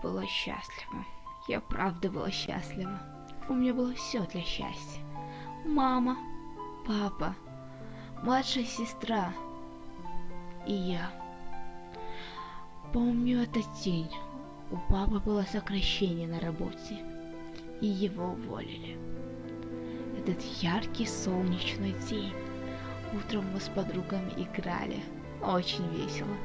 была счастлива. Я правда была счастлива. У меня было все для счастья. Мама, папа, младшая сестра и я. Помню этот день. У папы было сокращение на работе, и его уволили. Этот яркий солнечный день. Утром мы с подругами играли. Очень весело.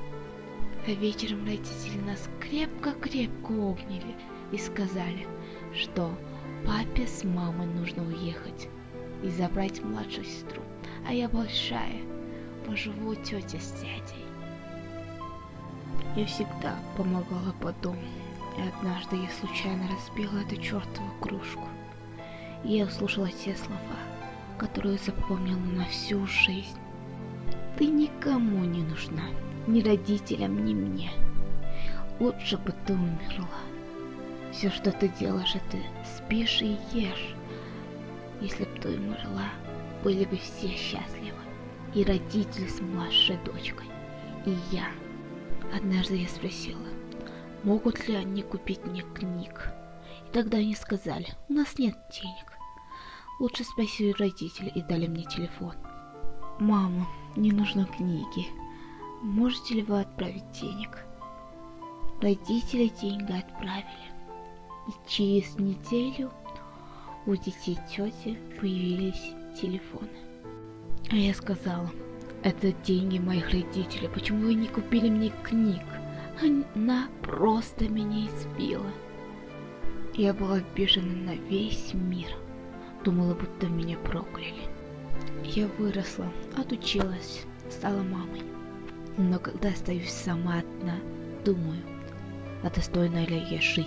А вечером родители нас крепко-крепко обняли и сказали, что папе с мамой нужно уехать и забрать младшую сестру, а я большая, поживу у тети с дядей. Я всегда помогала по дому, и однажды я случайно разбила эту чертову кружку. И я услышала те слова, которые запомнила на всю жизнь. Ты никому не нужна, ни родителям, ни мне. Лучше бы ты умерла. Все, что ты делаешь, это спишь и ешь. Если бы ты умерла, были бы все счастливы. И родители с младшей дочкой, и я. Однажды я спросила, могут ли они купить мне книг. И тогда они сказали, у нас нет денег. Лучше спроси у родителей и дали мне телефон. Мама, мне нужны книги. Можете ли вы отправить денег? Родители деньги отправили. И через неделю у детей тети появились телефоны. А я сказала, это деньги моих родителей, почему вы не купили мне книг? Она просто меня избила. Я была обижена на весь мир. Думала, будто меня прокляли. Я выросла, отучилась, стала мамой. Но когда остаюсь сама одна, думаю, а достойна ли я жить?